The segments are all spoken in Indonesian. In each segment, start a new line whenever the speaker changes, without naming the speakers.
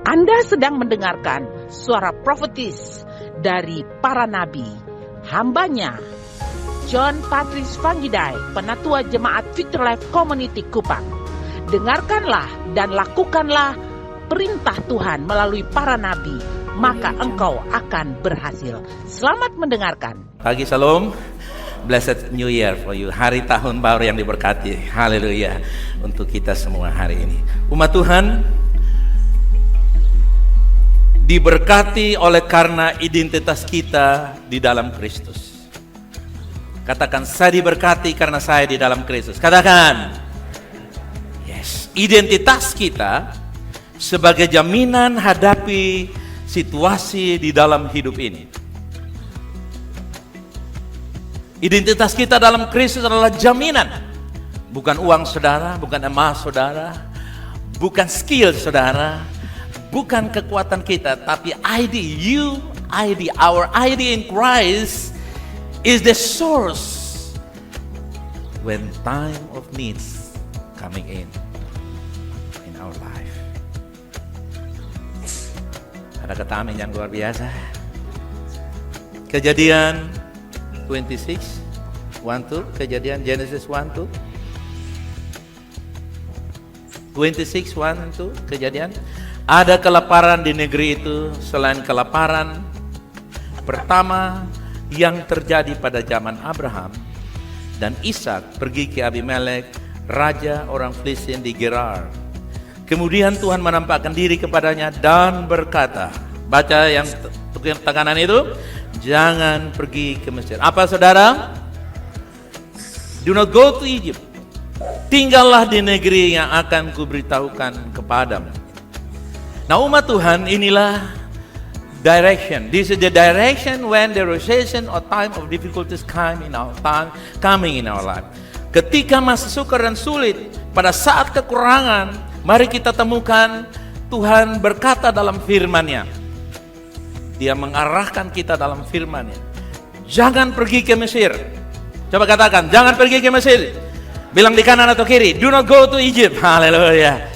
Anda sedang mendengarkan suara profetis dari para nabi, hambanya John Patrice Vanggidai, Penatua Jemaat Future Life Community Kupang. Dengarkanlah dan lakukanlah perintah Tuhan melalui para nabi, maka engkau akan berhasil. Selamat mendengarkan.
Pagi Shalom, Blessed New Year for you. Hari tahun baru yang diberkati. Haleluya untuk kita semua hari ini. Umat Tuhan diberkati oleh karena identitas kita di dalam Kristus. Katakan, saya diberkati karena saya di dalam Kristus. Katakan, yes. Identitas kita sebagai jaminan hadapi situasi di dalam hidup ini. Identitas kita dalam Kristus adalah jaminan. Bukan uang saudara, bukan emas saudara, bukan skill saudara, bukan kekuatan kita, tapi our ID in Christ is the source when time of needs coming in our life. Ada kata amin yang luar biasa. Kejadian 26, 1-2, Kejadian Genesis 1-2, 26, 1-2, Kejadian. Ada kelaparan di negeri itu selain kelaparan pertama yang terjadi pada zaman Abraham dan Ishak pergi ke Abimelek, raja orang Filistin di Gerar. Kemudian Tuhan menampakkan diri kepadanya dan berkata, baca yang tekanan itu, jangan pergi ke Mesir. Apa saudara? Do not go to Egypt. Tinggallah di negeri yang akan kuberitahukan kepadamu. Nah umat Tuhan, inilah direction. This is the direction when the recession or time of difficulties coming in our life. Ketika masa sukar dan sulit, pada saat kekurangan, mari kita temukan Tuhan berkata dalam firman-Nya. Dia mengarahkan kita dalam firman-Nya. Jangan pergi ke Mesir. Coba katakan, jangan pergi ke Mesir. Bilang di kanan atau kiri, do not go to Egypt. Haleluya.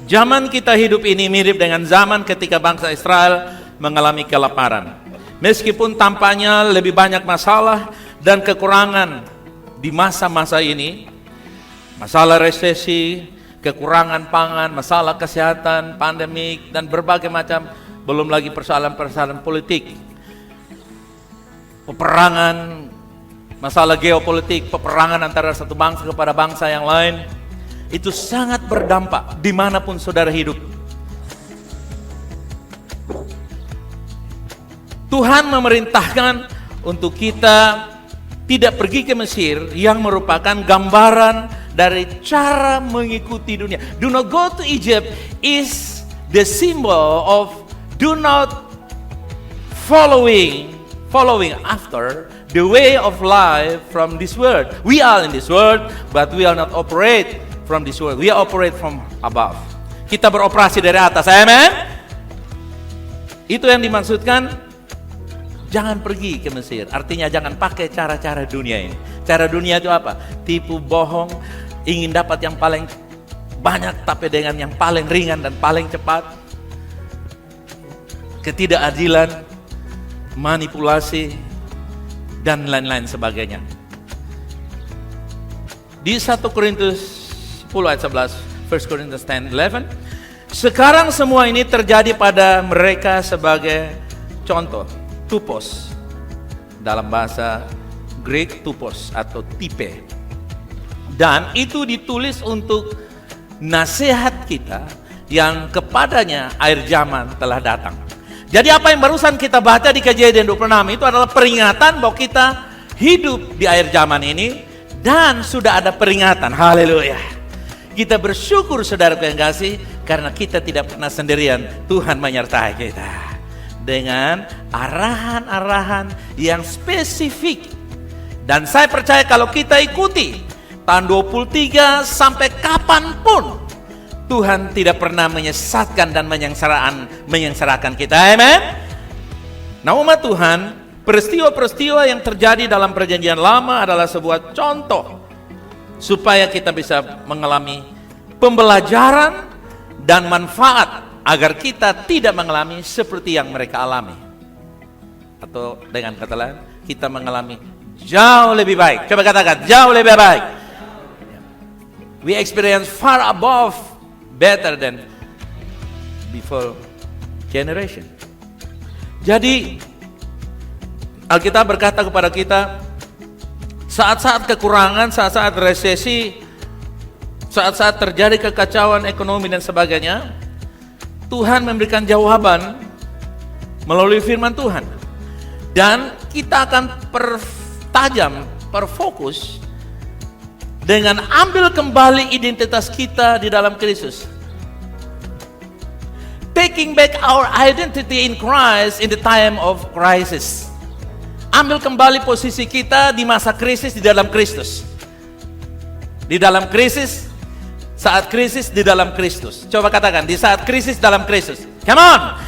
Zaman kita hidup ini mirip dengan zaman ketika bangsa Israel mengalami kelaparan. Meskipun tampaknya lebih banyak masalah dan kekurangan di masa-masa ini, masalah resesi, kekurangan pangan, masalah kesehatan, pandemik, dan berbagai macam, belum lagi persoalan-persoalan politik, peperangan, masalah geopolitik, peperangan antara satu bangsa kepada bangsa yang lain. Itu sangat berdampak dimanapun saudara hidup. Tuhan memerintahkan untuk kita tidak pergi ke Mesir yang merupakan gambaran dari cara mengikuti dunia. Do not go to Egypt is the symbol of do not following after the way of life from this world. We are in this world, but we are not operate from this world. We operate from above. Kita beroperasi dari atas. Amen. Itu yang dimaksudkan jangan pergi ke Mesir. Artinya jangan pakai cara-cara dunia ini. Cara dunia itu apa? Tipu, bohong, ingin dapat yang paling banyak tapi dengan yang paling ringan dan paling cepat. Ketidakadilan, manipulasi, dan lain-lain sebagainya. Di 1 Korintus 10 ayat 11, 1 Corinthians 10:11. Sekarang semua ini terjadi pada mereka sebagai contoh, tupos. Dalam bahasa Greek tupos atau tipe. Dan itu ditulis untuk nasihat kita yang kepadanya air zaman telah datang. Jadi apa yang barusan kita baca di Kejadian 26 itu adalah peringatan bahwa kita hidup di air zaman ini dan sudah ada peringatan. Haleluya. Kita bersyukur saudaraku yang kasih karena kita tidak pernah sendirian. Tuhan menyertai kita dengan arahan-arahan yang spesifik. Dan saya percaya kalau kita ikuti tahun 23 sampai kapanpun, Tuhan tidak pernah menyesatkan dan menyengsarakan kita. Amen. Nah umat Tuhan, peristiwa-peristiwa yang terjadi dalam perjanjian lama adalah sebuah contoh supaya kita bisa mengalami pembelajaran dan manfaat agar kita tidak mengalami seperti yang mereka alami. Atau dengan kata lain, kita mengalami jauh lebih baik. Coba katakan, jauh lebih baik. We experience far above, better than before generation. Jadi Alkitab berkata kepada kita, saat-saat kekurangan, saat-saat resesi, saat-saat terjadi kekacauan ekonomi dan sebagainya, Tuhan memberikan jawaban melalui firman Tuhan. Dan kita akan perfokus dengan ambil kembali identitas kita di dalam Kristus. Taking back our identity in Christ in the time of crisis. Ambil kembali posisi kita di masa krisis di dalam Kristus. Di dalam krisis, saat krisis di dalam Kristus. Coba katakan, di saat krisis dalam Kristus. Come on!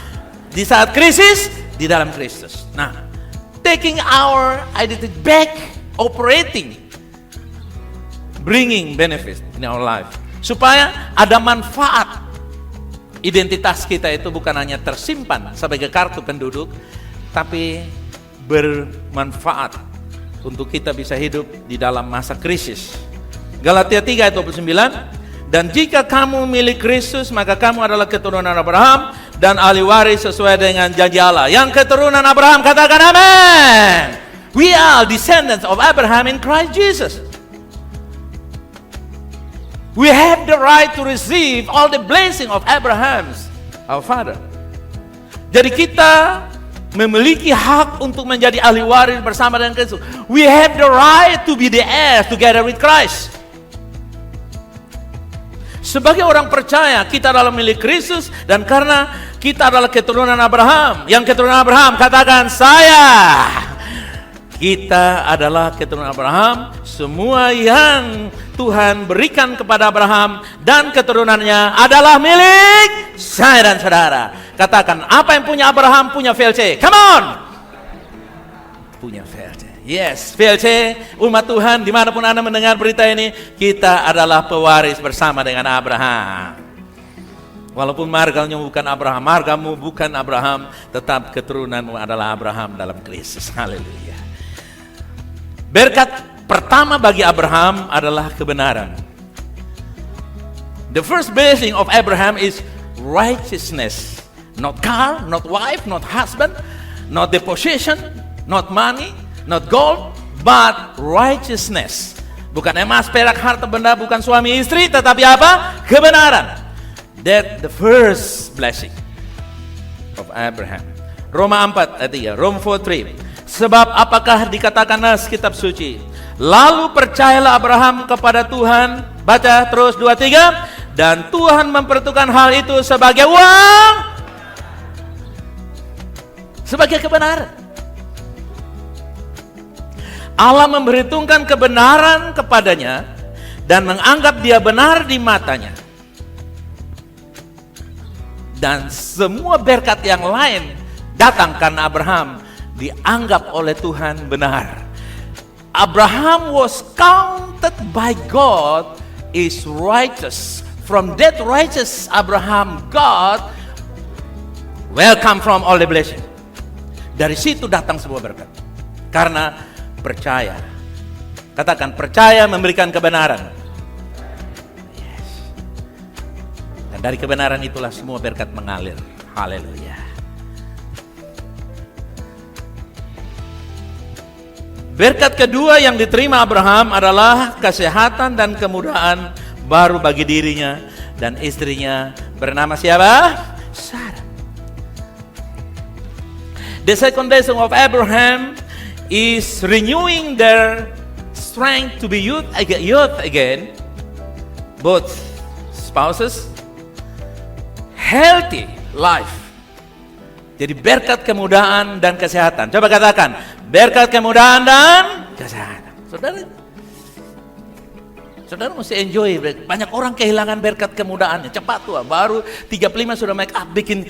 Di saat krisis di dalam Kristus. Nah, taking our identity back, operating, bringing benefit in our life. Supaya ada manfaat. Identitas kita itu bukan hanya tersimpan sebagai kartu penduduk, tapi bermanfaat untuk kita bisa hidup di dalam masa krisis. Galatia 3 ayat 29, dan jika kamu milik Kristus, maka kamu adalah keturunan Abraham dan ahli waris sesuai dengan janji Allah. Yang keturunan Abraham, katakan amin. We are descendants of Abraham in Christ Jesus. We have the right to receive all the blessing of Abraham, our father. Jadi kita memiliki hak untuk menjadi ahli waris bersama dengan Kristus. We have the right to be the heirs together with Christ. Sebagai orang percaya, kita adalah milik Kristus, dan karena kita adalah keturunan Abraham. Yang keturunan Abraham, katakan saya. Kita adalah keturunan Abraham. Semua yang Tuhan berikan kepada Abraham dan keturunannya adalah milik saya dan saudara. Katakan, apa yang punya Abraham punya VLC. Come on! Punya VLC. Yes, VLC, umat Tuhan, dimanapun Anda mendengar berita ini, kita adalah pewaris bersama dengan Abraham. Walaupun margamu bukan Abraham, margamu bukan Abraham, tetap keturunanmu adalah Abraham dalam Kristus. Haleluya. Berkat pertama bagi Abraham adalah kebenaran. The first blessing of Abraham is righteousness. Not car, not wife, not husband, not the possession, not money, not gold, but righteousness. Bukan emas, perak, harta benda, bukan suami istri, tetapi apa? Kebenaran. That the first blessing of Abraham. Roma 4 ayat 3, Roma 4:3. Sebab apakah dikatakan nas kitab suci? Lalu percayalah Abraham kepada Tuhan. Baca terus 2-3. Dan Tuhan memperhitungkan hal itu sebagai uang, sebagai kebenaran. Allah memperhitungkan kebenaran kepadanya dan menganggap dia benar di matanya. Dan semua berkat yang lain datang karena Abraham dianggap oleh Tuhan benar. Abraham was counted by God is righteous. From that righteous Abraham, God welcome from all the blessing. Dari situ datang semua berkat. Karena percaya. Katakan, percaya memberikan kebenaran. Yes. Dan dari kebenaran itulah semua berkat mengalir. Haleluya. Berkat kedua yang diterima Abraham adalah kesehatan dan kemudahan baru bagi dirinya dan istrinya bernama siapa? Sarah. The second blessing of Abraham is renewing their strength to be youth again. Both spouses, healthy life. Jadi berkat kemudahan dan kesehatan. Coba katakan, berkat kemudahan dan kesehatan. Saudara mesti enjoy. Banyak orang kehilangan berkat kemudahannya. Cepat tua, baru 35 sudah make up bikin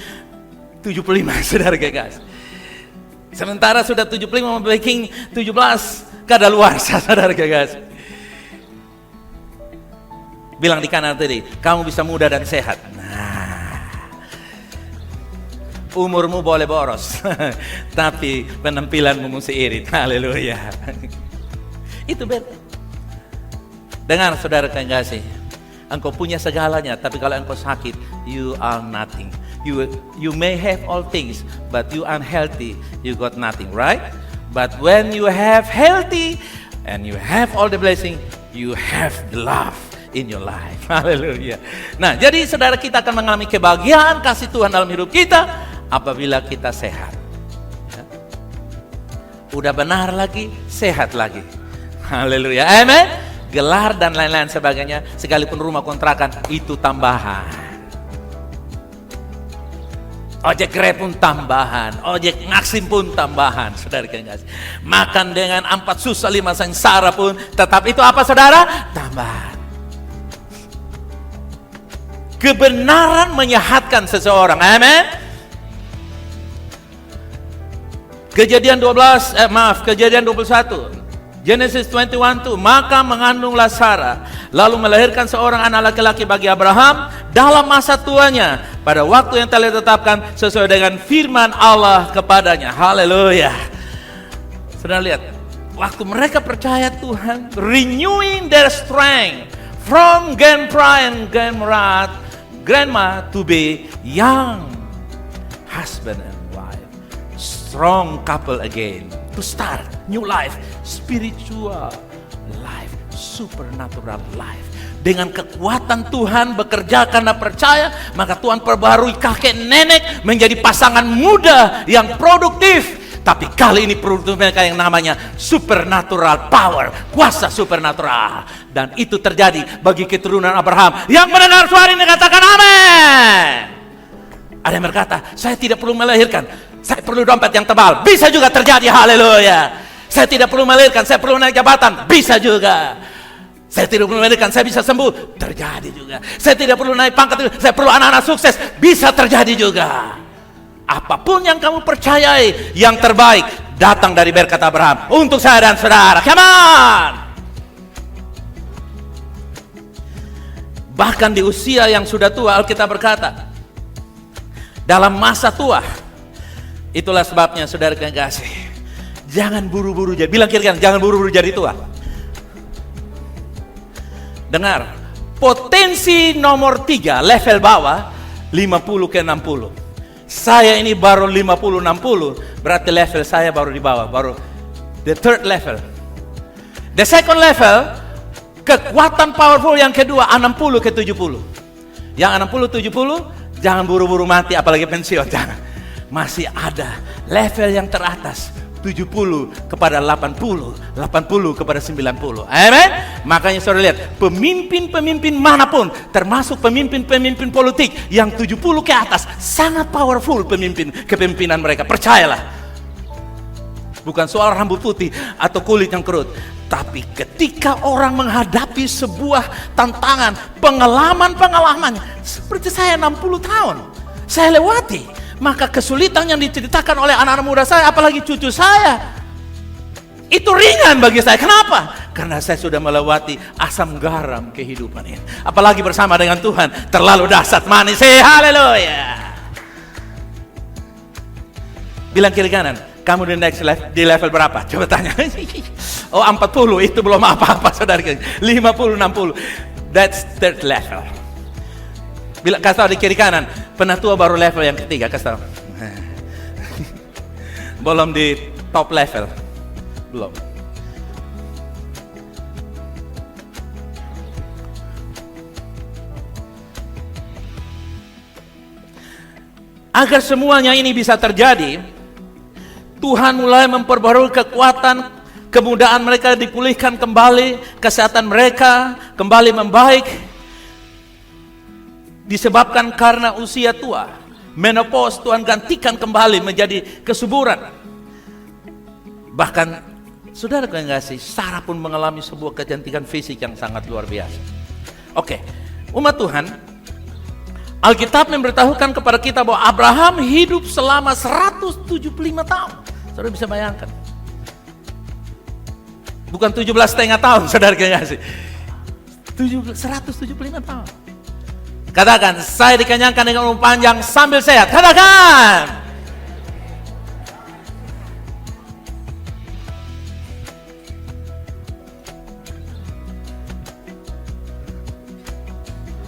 75, saudara guys. Sementara sudah 75 bikin 17 kadaluarsa, saudara guys. Bilang di kanan tadi, kamu bisa muda dan sehat. Nah, Umurmu boleh boros, tapi penampilanmu mesti irit. Haleluya. Itu beda. Dengar saudara yang kasih, engkau punya segalanya, tapi kalau engkau sakit, you are nothing. You may have all things, but you unhealthy, you got nothing, right? But when you have healthy and you have all the blessing, you have the love in your life. Haleluya. Nah, jadi saudara, kita akan mengalami kebahagiaan kasih Tuhan dalam hidup kita apabila kita sehat. Ya. Udah benar lagi, sehat lagi. Haleluya. Amen. Gelar dan lain-lain sebagainya, sekalipun rumah kontrakan itu tambahan. Ojek Grab pun tambahan, ojek Ngaksim pun tambahan, saudara yang kasih. Makan dengan 4 susah 5 sengsara pun tetap itu apa saudara? Tambahan. Kebenaran menyehatkan seseorang, amin. Kejadian 21, Genesis 21:2, maka mengandunglah Sarah, lalu melahirkan seorang anak laki-laki bagi Abraham dalam masa tuanya, pada waktu yang telah ditetapkan sesuai dengan firman Allah kepadanya. Haleluya. Saudara lihat, waktu mereka percaya Tuhan, renewing their strength from grandpa and grandma to be young husband and wife, strong couple again, to start new life, spiritual life, supernatural life. Dengan kekuatan Tuhan bekerja karena percaya, maka Tuhan perbarui kakek nenek menjadi pasangan muda yang produktif. Tapi kali ini produktif mereka yang namanya supernatural power, kuasa supernatural. Dan itu terjadi bagi keturunan Abraham. Yang mendengar suara ini katakan amin. Ada yang berkata, saya tidak perlu melahirkan, saya perlu dompet yang tebal. Bisa juga terjadi, haleluya. Saya tidak perlu melahirkan, saya perlu naik jabatan. Bisa juga. Saya tidak perlu melahirkan, saya bisa sembuh. Terjadi juga. Saya tidak perlu naik pangkat, saya perlu anak-anak sukses. Bisa terjadi juga. Apapun yang kamu percayai, yang terbaik datang dari berkat Abraham untuk saya dan saudara. Come on. Bahkan di usia yang sudah tua, Alkitab berkata, dalam masa tua, itulah sebabnya saudara yang kasih, jangan buru-buru jadi, bilang kira-kira, jangan buru-buru jadi tua. Dengar, potensi nomor 3, level bawah, 50 ke 60. Saya ini baru 50-60, berarti level saya baru di bawah, baru the third level. The second level, kekuatan powerful yang kedua, 60 ke 70. Yang 60-70, jangan buru-buru mati, apalagi pensiun, jangan. Masih ada level yang teratas, 70 kepada 80, 80 kepada 90. Amen. Makanya saudara lihat, pemimpin-pemimpin manapun, termasuk pemimpin-pemimpin politik yang 70 ke atas, sangat powerful kepemimpinan mereka. Percayalah. Bukan soal rambut putih atau kulit yang kerut, tapi ketika orang menghadapi sebuah tantangan, pengalaman seperti saya 60 tahun saya lewati, maka kesulitan yang diceritakan oleh anak-anak muda saya, apalagi cucu saya, itu ringan bagi saya. Kenapa? Karena saya sudah melewati asam garam kehidupan ini. Apalagi bersama dengan Tuhan, terlalu dahsyat manis. Haleluya. Bilang kiri kanan, kamu di level berapa? Coba tanya. Oh 40, itu belum apa-apa saudara. 50, 60, that's third level. Bila kasih tahu di kiri kanan, penatua baru level yang ketiga, kasih tahu. Belum di top level, belum. Agar semuanya ini bisa terjadi, Tuhan mulai memperbarui kekuatan, kemudahan mereka dipulihkan kembali, kesehatan mereka kembali membaik. Disebabkan karena usia tua, menopause, Tuhan gantikan kembali menjadi kesuburan. Bahkan saudara yang kasih, Sarah pun mengalami sebuah kecantikan fisik yang sangat luar biasa. Oke, umat Tuhan, Alkitab memberitahukan kepada kita bahwa Abraham hidup selama 175 tahun. Saudara bisa bayangkan, bukan 17,5 tahun, saudara yang kasih, 175 tahun. Katakan, saya dikenyangkan dengan umur panjang sambil sehat. Katakan,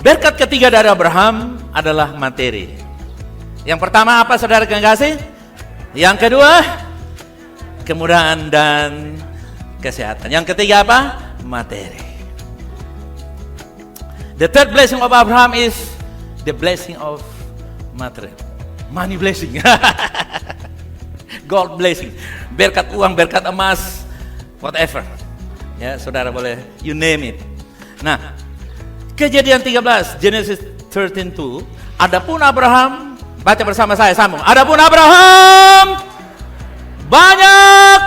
Berkat ketiga dari Abraham adalah materi. Yang pertama apa saudara kekasih? Yang kedua, kemudahan dan kesehatan. Yang ketiga apa? Materi. The third blessing of Abraham is the blessing of material. Money blessing. Gold blessing. Berkat uang, berkat emas, whatever. Ya, saudara boleh you name it. Nah, Kejadian 13, Genesis 13:2. Adapun Abraham, baca bersama saya, sambung. Adapun Abraham banyak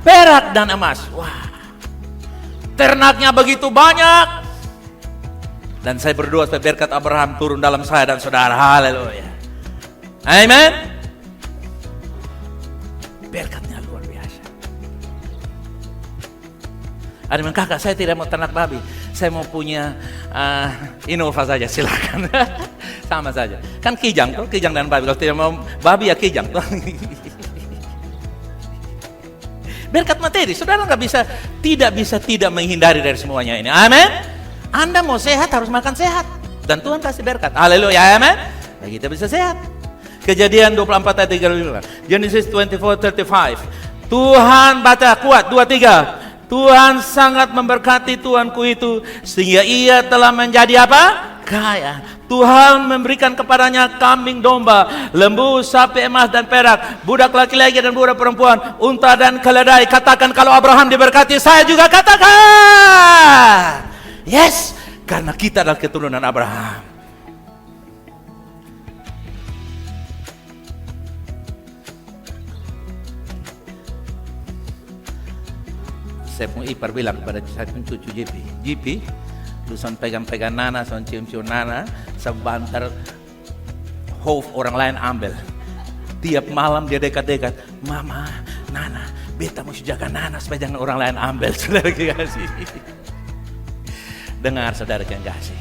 perak dan emas. Wah, ternaknya begitu banyak. Dan saya berdoa supaya berkat Abraham turun dalam saya dan saudara. Haleluya. Amen. Berkatnya luar biasa. Ada yang kakak, saya tidak mau ternak babi. Saya mau punya Innova saja, silakan. Sama saja. Kan kijang tuh, kijang dan babi. Kalau tidak mau babi ya kijang tuh. Berkat materi, saudara tidak bisa menghindari dari semuanya ini. Amin. Anda mau sehat harus makan sehat, dan Tuhan kasih berkat. Haleluya, amin. Nah, kita bisa sehat. Kejadian 24 ayat 35. Genesis 24:35. Tuhan, baca kuat 23. Tuhan sangat memberkati tuanku itu sehingga ia telah menjadi apa? Kaya. Tuhan memberikan kepadanya kambing domba, lembu, sapi, emas dan perak, budak laki-laki dan budak perempuan, unta dan keledai. Katakan kalau Abraham diberkati, saya juga katakan. Yes, karena kita adalah keturunan Abraham. Saya punya ipar bilang kepada saya cucu JP, lu son pegang-pegang Nana, son cium-cium Nana, sebentar hope orang lain ambil. Tiap malam dia dekat-dekat, Mama, Nana, beta mesti jaga Nana supaya jangan orang lain ambil. Saudara kasih. Dengar saudara yang kasih.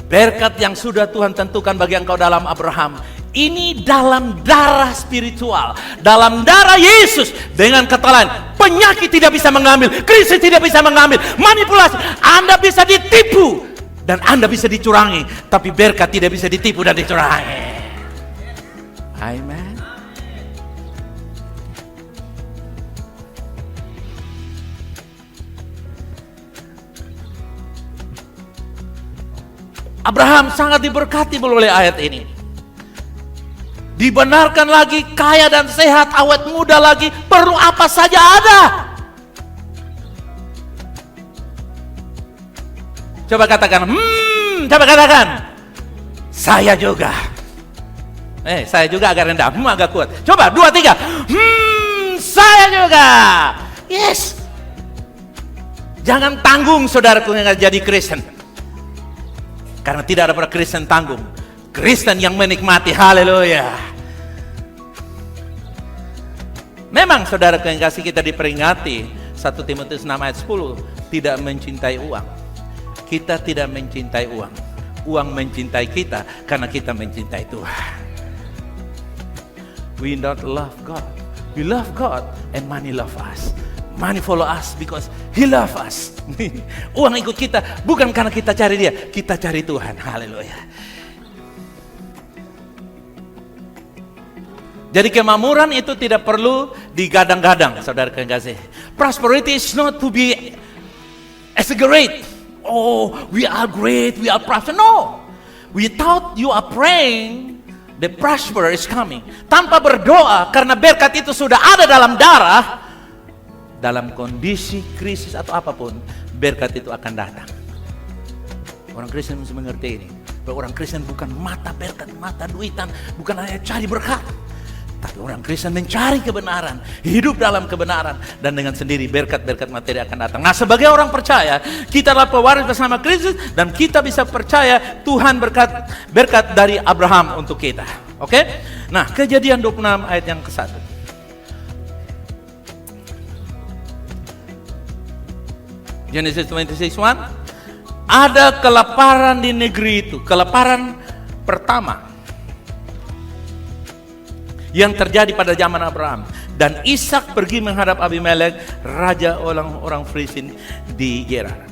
Berkat yang sudah Tuhan tentukan bagi engkau dalam Abraham, ini dalam darah spiritual, dalam darah Yesus. Dengan kata lain, penyakit tidak bisa mengambil, krisis tidak bisa mengambil, manipulasi. Anda bisa ditipu dan Anda bisa dicurangi, tapi berkat tidak bisa ditipu dan dicurangi. Amen. Abraham sangat diberkati oleh ayat ini. Dibenarkan lagi, kaya dan sehat, awet muda lagi, perlu apa saja ada. Coba katakan, coba katakan, saya juga. Saya juga agak rendah, agak kuat. Coba, 2, 3, saya juga. Yes. Jangan tanggung saudaraku yang jadi Kristen. Karena tidak ada para Kristen tanggung. Kristen yang menikmati, haleluya. Memang saudara yang kasih, kita diperingati 1 Timotius 6 ayat 10, tidak mencintai uang. Kita tidak mencintai uang. Uang mencintai kita karena kita mencintai Tuhan. We don't love God. We love God and money love us. Money follow us because He love us. Uang ikut kita bukan karena kita cari dia, kita cari Tuhan. Haleluya. Jadi kemakmuran itu tidak perlu digadang-gadang, saudara kekasih. Prosperity is not to be as great. Oh, we are great, we are prosperous. No. Without you are praying, the prosper is coming. Tanpa berdoa, karena berkat itu sudah ada dalam darah, dalam kondisi krisis atau apapun, berkat itu akan datang. Orang Kristen mesti mengerti ini. Bahwa orang Kristen bukan mata berkat, mata duitan, bukan hanya cari berkat. Tapi orang Kristen mencari kebenaran, hidup dalam kebenaran, dan dengan sendiri berkat-berkat materi akan datang. Nah, sebagai orang percaya, kita adalah pewaris bersama Kristus, dan kita bisa percaya Tuhan berkat dari Abraham untuk kita. Oke? Nah, Kejadian 26 ayat yang ke-1. Genesis 26:1. Ada kelaparan di negeri itu, kelaparan pertama yang terjadi pada zaman Abraham. Dan Ishak pergi menghadap Abimelek, raja orang-orang Filistin di Gerar.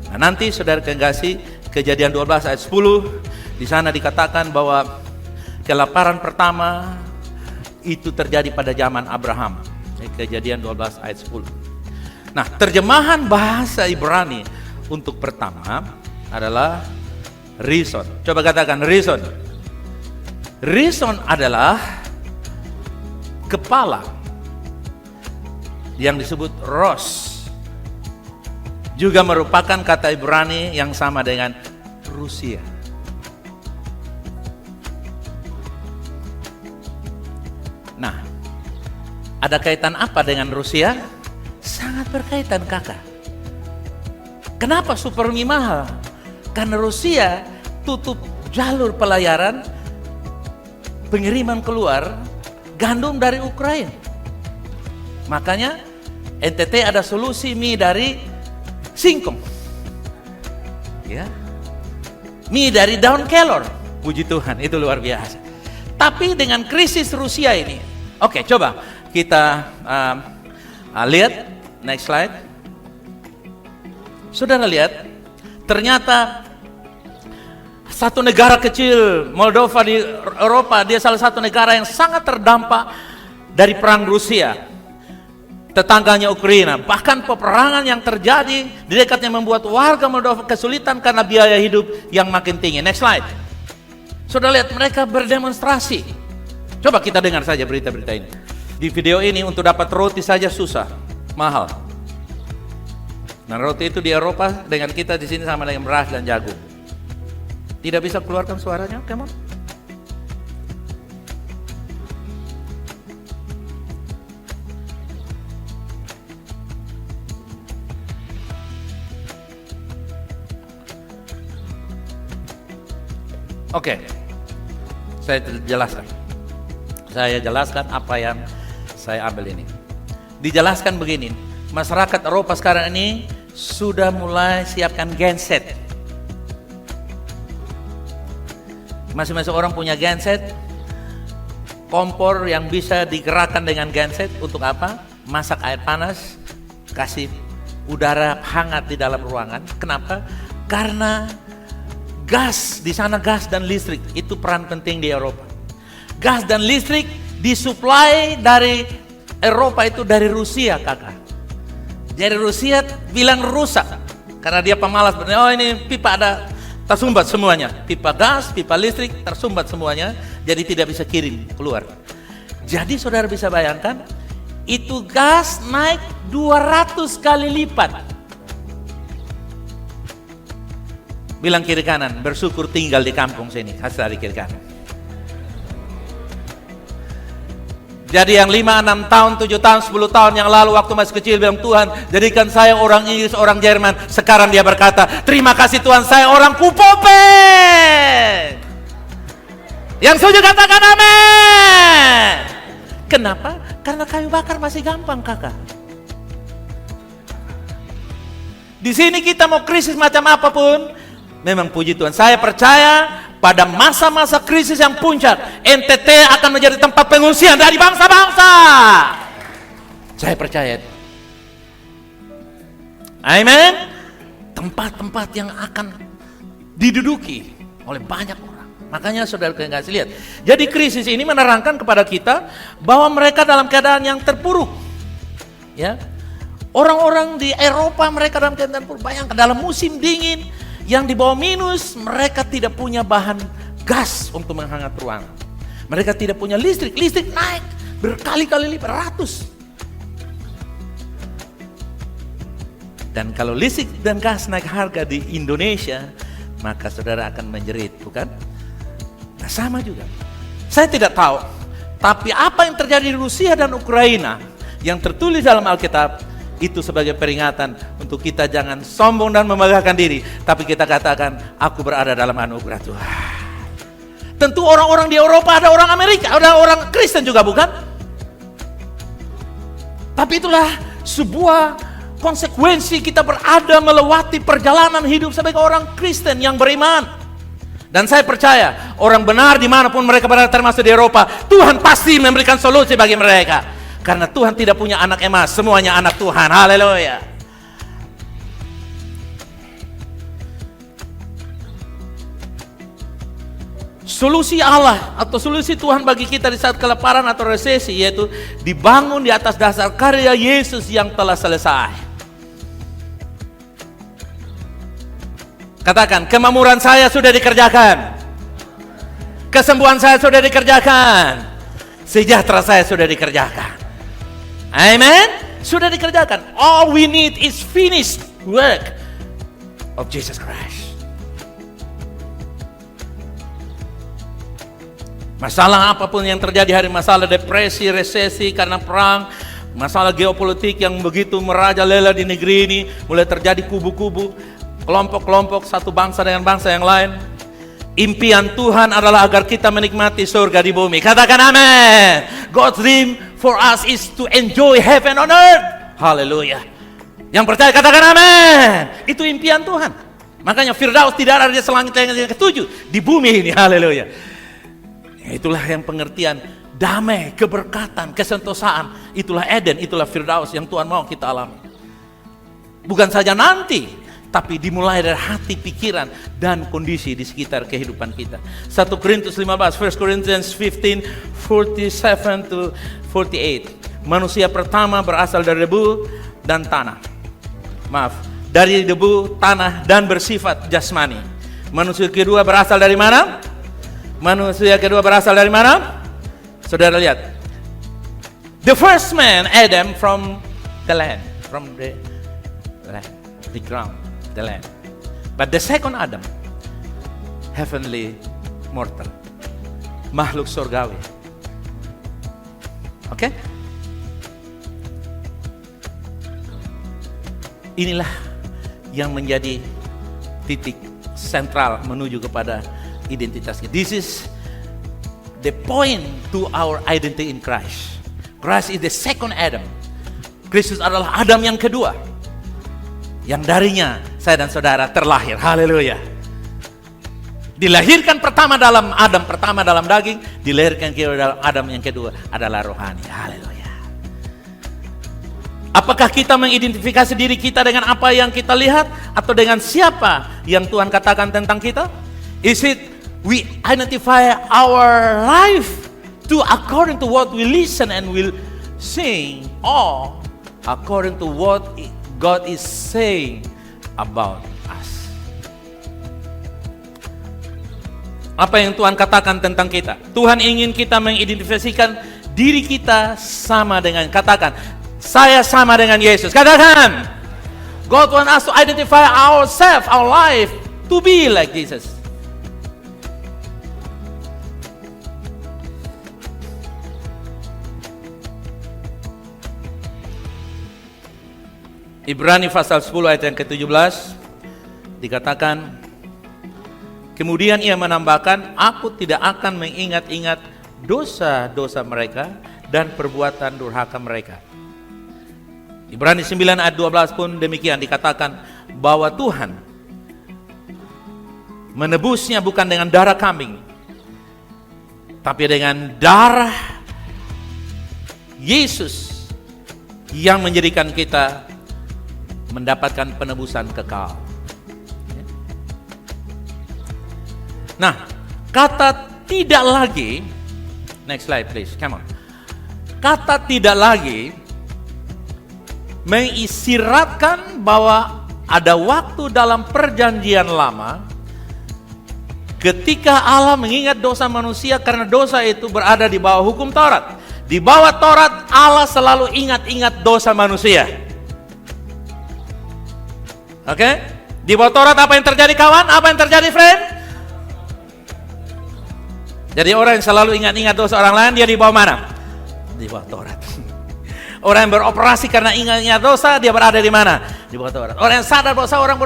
Nah, nanti saudara kekasih, Kejadian 12 ayat 10, di sana dikatakan bahwa kelaparan pertama itu terjadi pada zaman Abraham. Kejadian 12 ayat 10. Nah, terjemahan bahasa Ibrani untuk pertama adalah rison. Coba katakan rison. Rison adalah kepala yang disebut ros. Juga merupakan kata Ibrani yang sama dengan Rusia. Nah, ada kaitan apa dengan Rusia? Sangat berkaitan, kakak. Kenapa super mie mahal? Karena Rusia tutup jalur pelayaran pengiriman keluar gandum dari Ukraina. Makanya NTT ada solusi mie dari singkong, ya, mie dari daun kelor. Puji Tuhan, itu luar biasa. Tapi dengan krisis Rusia ini, oke, coba kita lihat next slide. Saudara lihat, ternyata satu negara kecil, Moldova di Eropa, dia salah satu negara yang sangat terdampak dari perang Rusia. Tetangganya Ukraina, bahkan peperangan yang terjadi di dekatnya membuat warga Moldova kesulitan karena biaya hidup yang makin tinggi. Next slide. Sudah lihat mereka berdemonstrasi. Coba kita dengar saja berita-berita ini. Di video ini untuk dapat roti saja susah, mahal. Nah, roti itu di Eropa dengan kita di sini sama dengan beras dan jagung. Tidak bisa keluarkan suaranya, come on. Oke, saya jelaskan. Saya jelaskan apa yang saya ambil ini. Dijelaskan begini, masyarakat Eropa sekarang ini sudah mulai siapkan genset. Masing-masing orang punya genset, kompor yang bisa digerakkan dengan genset untuk apa? Masak air panas, kasih udara hangat di dalam ruangan. Kenapa? Karena gas, di sana gas dan listrik itu peran penting di Eropa. Gas dan listrik disuplai dari Eropa itu dari Rusia, kakak. Jadi Rusia bilang rusak karena dia pemalas. Oh, ini pipa ada tersumbat semuanya. Pipa gas, pipa listrik tersumbat semuanya. Jadi tidak bisa kirim keluar. Jadi saudara bisa bayangkan itu gas naik 200 kali lipat. Bilang kiri kanan, bersyukur tinggal di kampung sini. Kasih dari kiri kanan. Jadi yang 5, 6 tahun, 7 tahun, 10 tahun yang lalu waktu masih kecil bilang, Tuhan jadikan saya orang Inggris, orang Jerman. Sekarang dia berkata, terima kasih Tuhan, saya orang Kupope. Yang setuju katakan amin. Kenapa? Karena kayu bakar masih gampang, kakak. Di sini kita mau krisis macam apapun, memang puji Tuhan, saya percaya pada masa-masa krisis yang puncak, NTT akan menjadi tempat pengungsian dari bangsa-bangsa. Saya percaya. Amin. Tempat-tempat yang akan diduduki oleh banyak orang. Makanya saudara kasih lihat. Jadi krisis ini menerangkan kepada kita bahwa mereka dalam keadaan yang terpuruk. Ya. Orang-orang di Eropa mereka dalam keadaan terpuruk. Bayangkan dalam musim dingin yang di bawah minus, mereka tidak punya bahan gas untuk menghangat ruangan. Mereka tidak punya listrik. Listrik naik berkali-kali lipat, ratus. Dan kalau listrik dan gas naik harga di Indonesia, maka saudara akan menjerit, bukan? Nah, sama juga. Saya tidak tahu, tapi apa yang terjadi di Rusia dan Ukraina yang tertulis dalam Alkitab, itu sebagai peringatan untuk kita jangan sombong dan membanggakan diri, tapi kita katakan, aku berada dalam anugerah Tuhan. Tentu orang-orang di Eropa ada orang Amerika, ada orang Kristen juga, bukan? Tapi itulah sebuah konsekuensi kita berada melewati perjalanan hidup sebagai orang Kristen yang beriman. Dan saya percaya orang benar dimanapun mereka berada, termasuk di Eropa, Tuhan pasti memberikan solusi bagi mereka. Karena Tuhan tidak punya anak emas, semuanya anak Tuhan. Haleluya. Solusi Allah atau solusi Tuhan bagi kita di saat kelaparan atau resesi yaitu dibangun di atas dasar karya Yesus yang telah selesai. Katakan, kemakmuran saya sudah dikerjakan. Kesembuhan saya sudah dikerjakan. Sejahtera saya sudah dikerjakan. Amen. Sudah dikerjakan. All we need is finished work of Jesus Christ. Masalah apapun yang terjadi hari, masalah depresi, resesi karena perang, masalah geopolitik yang begitu merajalela di negeri ini, mulai terjadi kubu-kubu, kelompok-kelompok satu bangsa dengan bangsa yang lain. Impian Tuhan adalah agar kita menikmati surga di bumi. Katakan amin. God's dream for us is to enjoy heaven on earth. Haleluya. Yang percaya katakan amin. Itu impian Tuhan. Makanya Firdaus tidak ada di selangit yang ketujuh di bumi ini. Haleluya. Itulah yang pengertian damai, keberkatan, kesentosaan. Itulah Eden, itulah Firdaus yang Tuhan mau kita alami. Bukan saja nanti, tapi dimulai dari hati, pikiran, dan kondisi di sekitar kehidupan kita. 1 Korintus 15, 1 Corinthians 15, 47 to 48. Manusia pertama berasal dari debu dan tanah. Dari debu, tanah, dan bersifat jasmani. Manusia kedua berasal dari mana? Saudara lihat. The first man, Adam, from the land. From the land, the ground. The land. But the second Adam, heavenly mortal, makhluk surgawi. Oke? Inilah yang menjadi titik sentral menuju kepada identitas kita. This is the point to our identity in Christ. Christ is the second Adam. Kristus adalah Adam yang kedua, yang darinya saya dan saudara terlahir. Haleluya. Dilahirkan pertama dalam Adam, pertama dalam daging, dilahirkan kedua dalam Adam yang kedua adalah rohani. Haleluya. Apakah kita mengidentifikasi diri kita dengan apa yang kita lihat atau dengan siapa yang Tuhan katakan tentang kita? Is it we identify our life to according to what we listen and will sing, or according to what God is saying about us? Apa yang Tuhan katakan tentang kita? Tuhan ingin kita mengidentifikasikan diri kita sama dengan, katakan, saya sama dengan Yesus. Katakan, God wants us to identify ourselves, our life, to be like Jesus. Ibrani pasal 10 ayat yang ke-17 dikatakan, kemudian ia menambahkan, aku tidak akan mengingat-ingat dosa-dosa mereka dan perbuatan durhaka mereka. Ibrani 9 ayat 12 pun demikian dikatakan bahwa Tuhan menebusnya bukan dengan darah kambing, tapi dengan darah Yesus yang menjadikan kita mendapatkan penebusan kekal. Nah, kata tidak lagi, next slide please, come on. Kata tidak lagi mengisyaratkan bahwa ada waktu dalam perjanjian lama ketika Allah mengingat dosa manusia karena dosa itu berada di bawah hukum Taurat. Di bawah Taurat Allah selalu ingat-ingat dosa manusia. Oke? Di bawah Taurat apa yang terjadi kawan? Apa yang terjadi friend? Jadi orang yang selalu ingat-ingat dosa orang lain, dia di bawah mana? Di bawah Taurat. Orang yang beroperasi karena ingat-ingat dosa, dia berada di mana? Di bawah Taurat. Orang yang sadar bahwa orang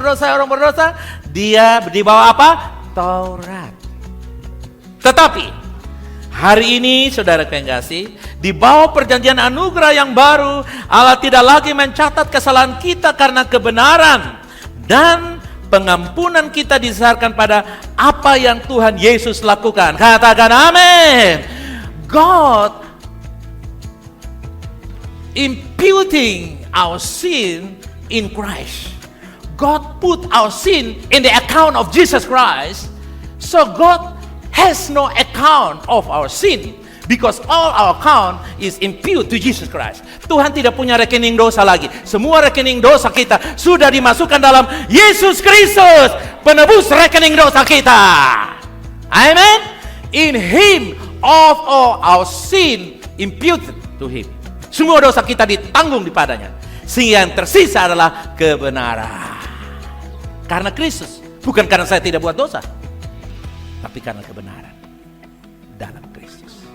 berdosa, dia di bawah apa? Taurat. Tetapi hari ini saudara yang kasih, di bawah perjanjian anugerah yang baru, Allah tidak lagi mencatat kesalahan kita karena kebenaran dan pengampunan kita didasarkan pada apa yang Tuhan Yesus lakukan. Katakan amin. God imputing our sin in Christ. God put our sin in the account of Jesus Christ. So God has no account of our sin. Because all our account is imputed to Jesus Christ. Tuhan tidak punya rekening dosa lagi. Semua rekening dosa kita sudah dimasukkan dalam Yesus Kristus, penebus rekening dosa kita. Amen. In Him of all our sin imputed to Him. Semua dosa kita ditanggung dipadanya. Sehingga yang tersisa adalah kebenaran. Karena Kristus, bukan karena saya tidak buat dosa, tapi karena kebenaran dalam Kristus.